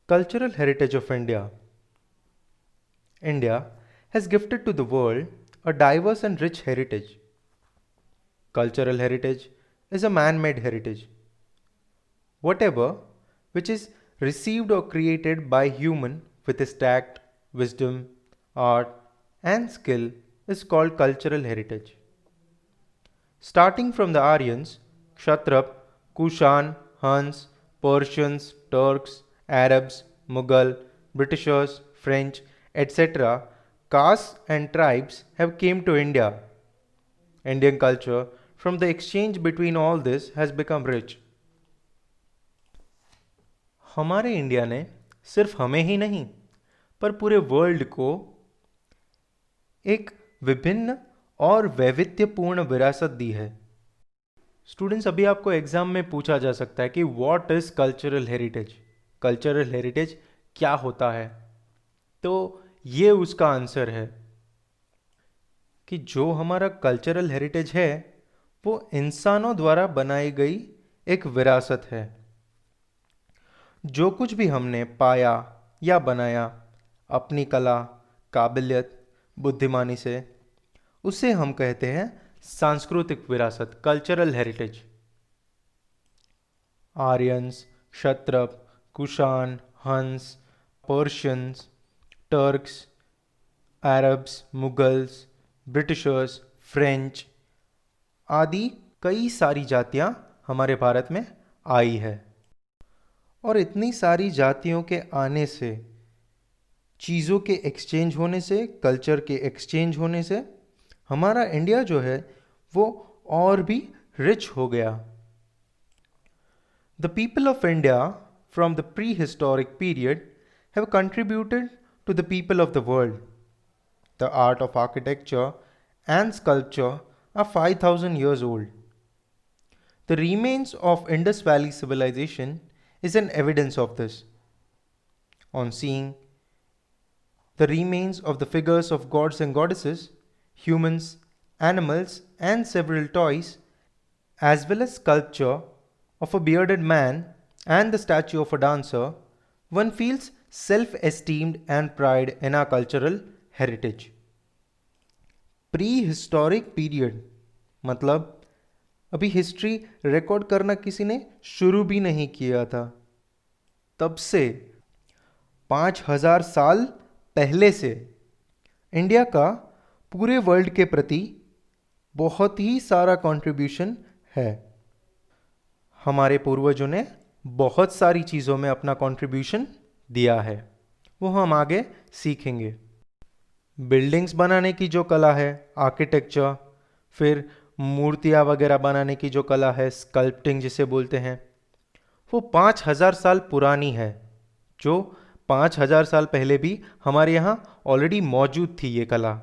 Cultural heritage of India. India has gifted to the world a diverse and rich heritage. Cultural heritage is a man made heritage. Whatever which is received or created by human with his tact, wisdom, art, and skill is called cultural heritage. Starting from the Aryans, Kshatrap, Kushan, Huns, Persians, Turks, Arabs, Mughal, Britishers, French, etc., castes and tribes have came to India. Indian culture, from the exchange between all this, has become rich. हमारे India ने सिर्फ हमें ही नहीं पर पूरे world को एक विभिन्न और वैविध्यपूर्ण विरासत दी है। स्टूडेंट्स, अभी आपको एग्जाम में पूछा जा सकता है कि what is cultural heritage. Cultural heritage क्या होता है? तो ये उसका आंसर है कि जो हमारा कल्चरल हेरिटेज है वो इंसानों द्वारा बनाई गई एक विरासत है। जो कुछ भी हमने पाया या बनाया अपनी कला, काबिलियत, बुद्धिमानी से, उसे हम कहते हैं सांस्कृतिक विरासत, कल्चरल हेरिटेज। आर्यंस, क्षत्रप, कुषाण, हंस, Persians, Turks, Arabs, Mughals, Britishers, French आदि कई सारी जातियां हमारे भारत में आई है। और इतनी सारी जातियों के आने से, चीज़ों के एक्सचेंज होने से, कल्चर के एक्सचेंज होने से हमारा इंडिया जो है वो और भी रिच हो गया। The people of India from the prehistoric period have contributed to the people of the world. The art of architecture and sculpture are 5000 years old. The remains of Indus Valley civilization is an evidence of this. On seeing the remains of the figures of gods and goddesses, humans, animals, and several toys, as well as sculpture of a bearded man and the statue of a dancer, one feels self-esteemed and pride in our cultural heritage. Prehistoric period मतलब अभी history record करना किसी ने शुरू भी नहीं किया था, तब से 5000 साल पहले से इंडिया का पूरे वर्ल्ड के प्रति बहुत ही सारा कंट्रीब्यूशन है। हमारे पूर्वजों ने बहुत सारी चीज़ों में अपना कंट्रीब्यूशन दिया है, वो हम आगे सीखेंगे। बिल्डिंग्स बनाने की जो कला है, आर्किटेक्चर, फिर मूर्तियाँ वगैरह बनाने की जो कला है, स्कल्पटिंग जिसे बोलते हैं, वो 5000 साल पुरानी है, जो 5000 साल पहले भी हमारे यहाँ ऑलरेडी मौजूद थी ये कला।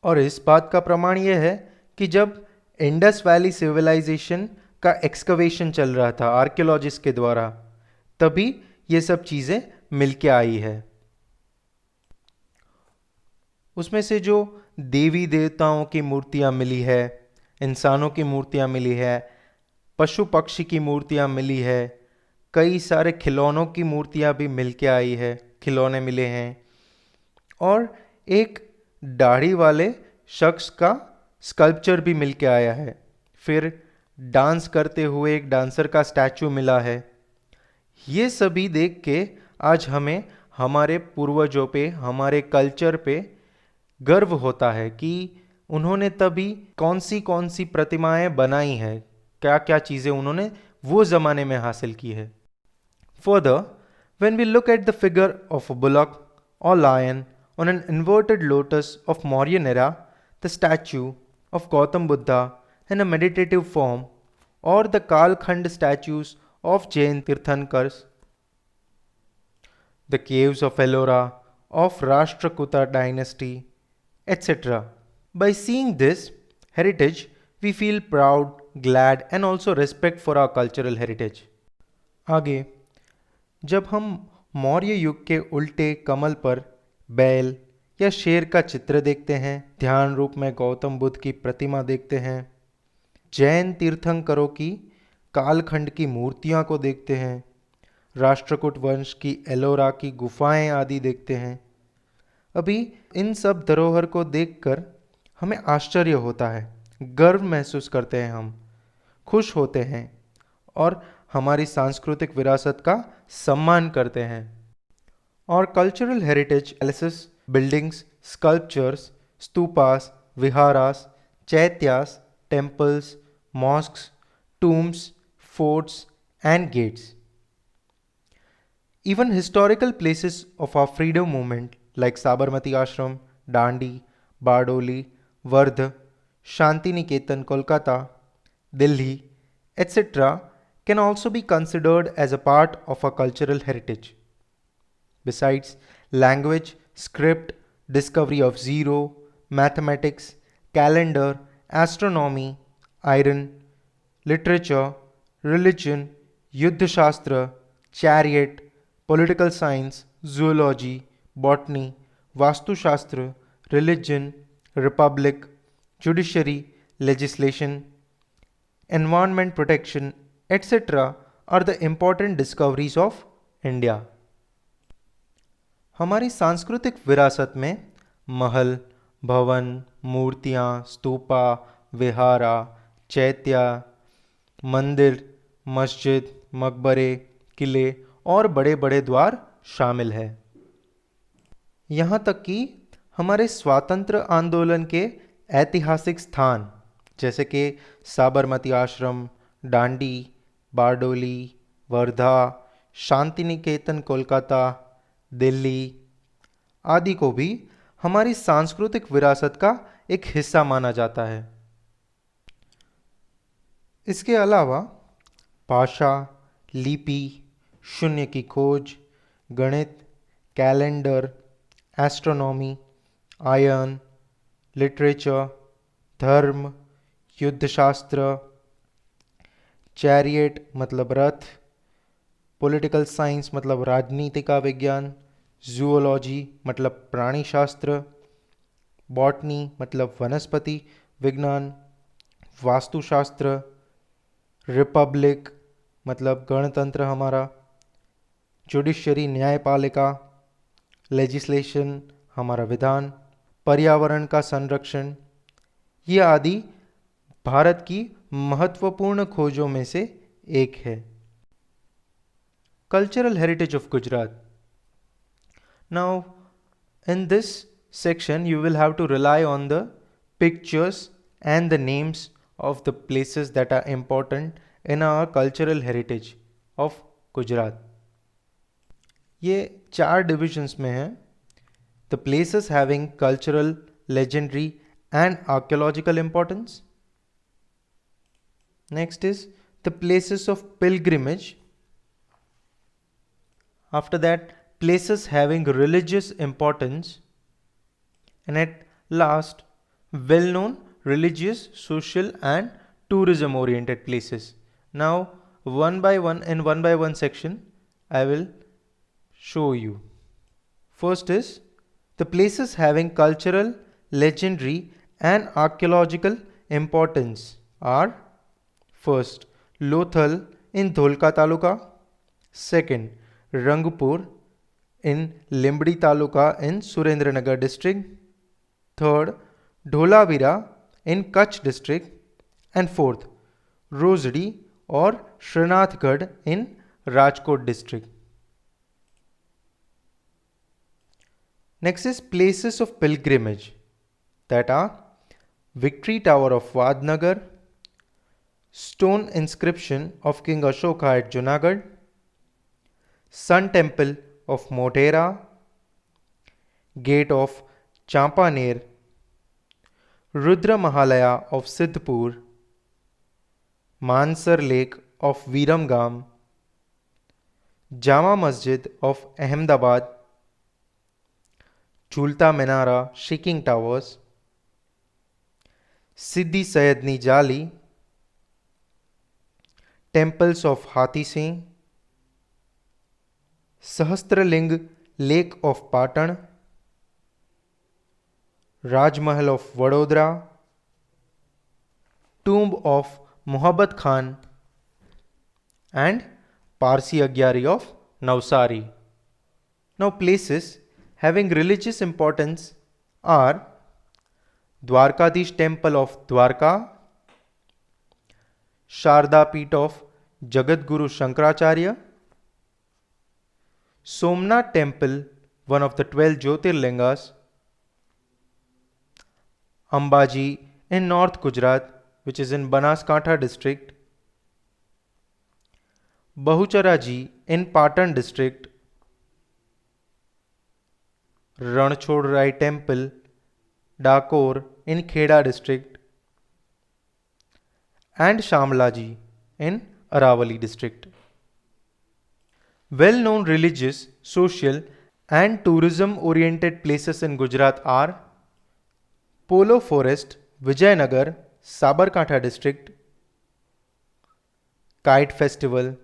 और इस बात का प्रमाण ये है कि जब इंडस वैली सिविलाइजेशन का एक्सकवेशन चल रहा था आर्कियोलॉजिस्ट के द्वारा, तभी ये सब चीज़ें मिलके आई है। उसमें से जो देवी देवताओं की मूर्तियाँ मिली है, इंसानों की मूर्तियाँ मिली है, पशु पक्षी की मूर्तियाँ मिली है, कई सारे खिलौनों की मूर्तियाँ भी मिल के आई है, खिलौने मिले हैं, और एक दाढ़ी वाले शख्स का स्कल्पचर भी मिल के आया है। फिर डांस करते हुए एक डांसर का स्टैचू मिला है। ये सभी देख के आज हमें हमारे पूर्वजों पे, हमारे कल्चर पे गर्व होता है कि उन्होंने तभी कौन सी प्रतिमाएं बनाई हैं, क्या क्या चीज़ें उन्होंने वो ज़माने में हासिल की है। Further, when we look at the figure of a bullock और lion on an inverted lotus of Mauryan era, the statue of Gautam Buddha in a meditative form, और द कालखंड statues of Jain tirthankars, the caves of Ellora of Rashtrakuta dynasty, etc. By seeing this heritage, we feel proud, glad and also respect for our cultural heritage. आगे जब हम मौर्य युग के उल्टे कमल पर बैल या शेर का चित्र देखते हैं, ध्यान रूप में गौतम बुद्ध की प्रतिमा देखते हैं, जैन तीर्थंकरों की कालखंड की मूर्तियां को देखते हैं, राष्ट्रकूट वंश की एलोरा की गुफाएं आदि देखते हैं। अभी इन सब धरोहर को देखकर हमें आश्चर्य होता है, गर्व महसूस करते हैं, हम खुश होते हैं और हमारी सांस्कृतिक विरासत का सम्मान करते हैं। और cultural heritage analysis buildings, sculptures, stupas, विहारास, चैत्यास, temples, mosques, tombs, forts, and gates. Even historical places of our freedom movement like Sabarmati Ashram, Dandi, Bardoli, Vardh, Shantiniketan, Kolkata, Delhi, etc. can also be considered as a part of our cultural heritage. Besides language, script, discovery of zero, mathematics, calendar, astronomy, iron, literature, religion, Yuddha Shastra, chariot, political science, zoology, botany, Vastu Shastra, religion, republic, judiciary, legislation, environment protection, etc. are the important discoveries of India. हमारी सांस्कृतिक विरासत में महल, भवन, मूर्तियाँ, स्तूपा, विहारा, चैत्या, मंदिर, मस्जिद, मकबरे, किले और बड़े बड़े द्वार शामिल है। यहाँ तक कि हमारे स्वातंत्र आंदोलन के ऐतिहासिक स्थान जैसे कि साबरमती आश्रम, डांडी, बारडोली, वर्धा, शांति निकेतन कोलकाता, दिल्ली आदि को भी हमारी सांस्कृतिक विरासत का एक हिस्सा माना जाता है। इसके अलावा भाषा, लिपि, शून्य की खोज, गणित, कैलेंडर, एस्ट्रोनॉमी, आयन, लिटरेचर, धर्म, युद्धशास्त्र, चैरियट मतलब रथ, पॉलिटिकल साइंस मतलब राजनीति का विज्ञान, जूओलॉजी मतलब प्राणी शास्त्र, बॉटनी मतलब वनस्पति विज्ञान, वास्तुशास्त्र, रिपब्लिक मतलब गणतंत्र हमारा, जुडिशरी न्यायपालिका, लेजिस्लेशन हमारा विधान, पर्यावरण का संरक्षण, ये आदि भारत की महत्वपूर्ण खोजों में से एक है। Cultural heritage of Gujarat. Now, in this section, you will have to rely on the pictures and the names of the places that are important in our cultural heritage of Gujarat. ये 4 divisions में हैं. The places having cultural, legendary and archaeological importance. Next is the places of pilgrimage. After that, places having religious importance, and at last, well-known religious, social and tourism oriented places. Now, one by one section, I will show you. First is the places having cultural, legendary and archaeological importance are first, Lothal in Dholka Taluka, second, Rangpur in Limbadi Taluka in Surendranagar district, third, Dholavira in Kutch district, and fourth, Rosdi or Srinathgarh in Rajkot district. Next is places of pilgrimage, that are Victory Tower of Vadnagar, stone inscription of King Ashoka at Junagadh, Sun Temple of Modhera, Gate of Champaner, Rudra Mahalaya of Siddhpur, Mansar Lake of Viramgam, Jama Masjid of Ahmedabad, Chulta Menara Shaking Towers, Siddhi Sayadni Jali, Temples of Hathi Singh, Sahasraling Lake of Patan, Rajmahal of Vadodara, Tomb of Muhabbat Khan, and Parsi Agyari of Navsari. Now places having religious importance are Dwarkadish temple of Dwarka, Sharda Peeth of Jagadguru Shankaracharya, Somnath temple, one of the 12 Jyotirlingas, Ambaji in North Gujarat, which is in Banaskantha district, Bahucharaji in Patan district, Ranchhodrai temple, Dakor in Kheda district, and Shamlaji in Aravali district. Well-known religious, social and tourism-oriented places in Gujarat are Polo Forest, Vijayanagar, Sabarkantha district, Kite Festival,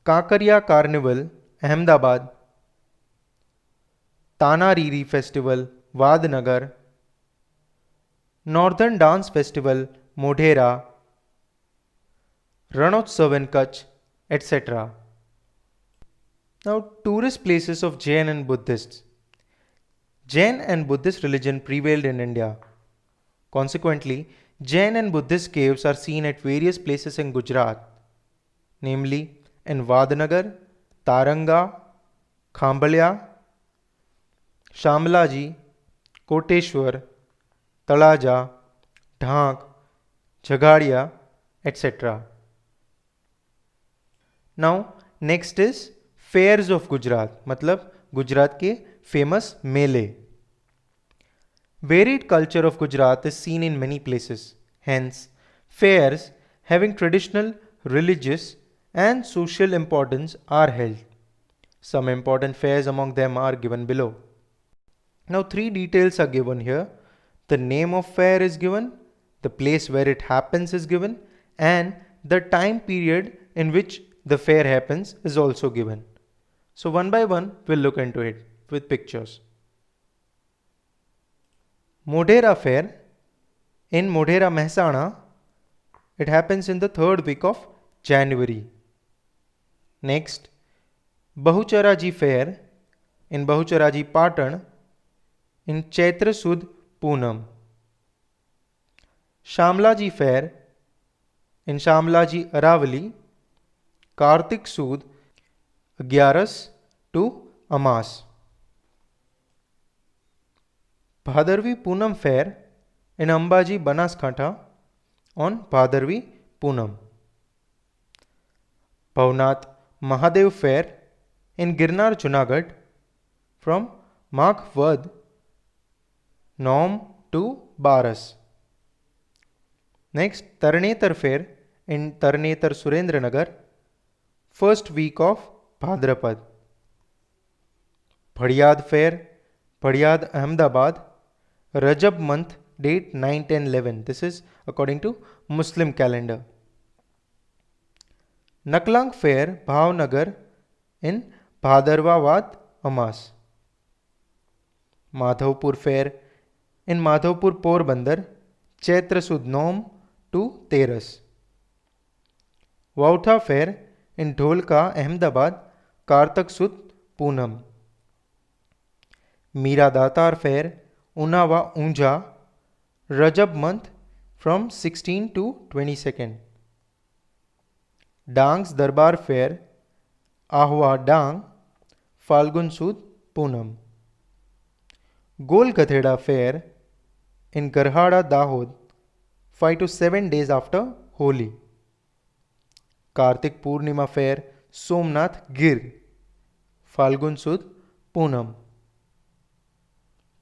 Kakariya Carnival, Ahmedabad, Tanariri Festival, Vadnagar, Northern Dance Festival, Modhera, Ranotsav in Kutch, etc. Now, tourist places of Jain and Buddhists. Jain and Buddhist religion prevailed in India. Consequently, Jain and Buddhist caves are seen at various places in Gujarat, namely in Vadnagar, Taranga, Khambalya, Shamlaji, Koteshwar, Talaja, Dhank, Jhagadia, etc. Now, next is fairs of Gujarat, मतलब गुजरात के famous मेले. Varied culture of Gujarat is seen in many places. Hence, fairs having traditional, religious and social importance are held. Some important fairs among them are given below. Now, three details are given here. The name of fair is given, the place where it happens is given, and the time period in which the fair happens is also given. So one by one, we'll look into it with pictures. Modhera Fair in Modhera, Mehsana. It happens in the third week of January. Next, Bahucharaji Fair in Bahucharaji, Patan in Chaitra Sud Poonam. Shamlaji Fair in Shamlaji, Aravali, Kartik Sud 11 to Amas. Bhadarvi Poonam Fair in Ambaji, Banaskantha on Bhadarvi Poonam. Bhavnath Mahadev Fair in Girnar, Junagadh from Magh Vad 9 to 12. Next, Tarnetar Fair in Tarnetar, Surendranagar, first week of Bhadrapad. Bhadyad Fair, Bhadyad, Ahmedabad, Rajab month, date 9, 10, 11. This is according to Muslim calendar. Naklang Fair, Bhavnagar in Bhadarwavad, Amas. Madhavpur Fair in Madhavpur, Porbandar, Chaitra Sud 9 to 13. Vautha Fair in Dholka, Ahmedabad, Kartak Sud Poonam. Mira Datar Fair, Unawa, Unja, Rajab month from 16 to 22nd. Dang's Darbar Fair, Ahwa, Dang, Falgun Sud Poonam. Gol Gatheda Fair in Garhada, Dahod, 5 to 7 days after Holi. Kartik Purnima Fair, Somnath, Gir, Falgun Sud Poonam.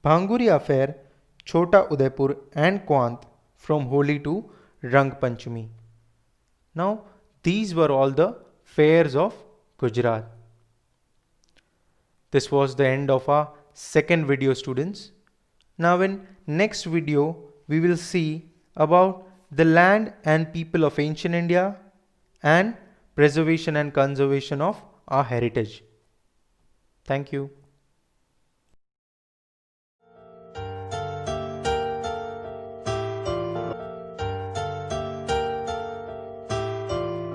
Bhanguria Fair, Chota Udaipur and Kwant from Holi to Rang Panchami. Now, these were all the fairs of Gujarat. This was the end of our second video, students. Now in next video, we will see about the land and people of ancient India and preservation and conservation of our heritage. Thank you.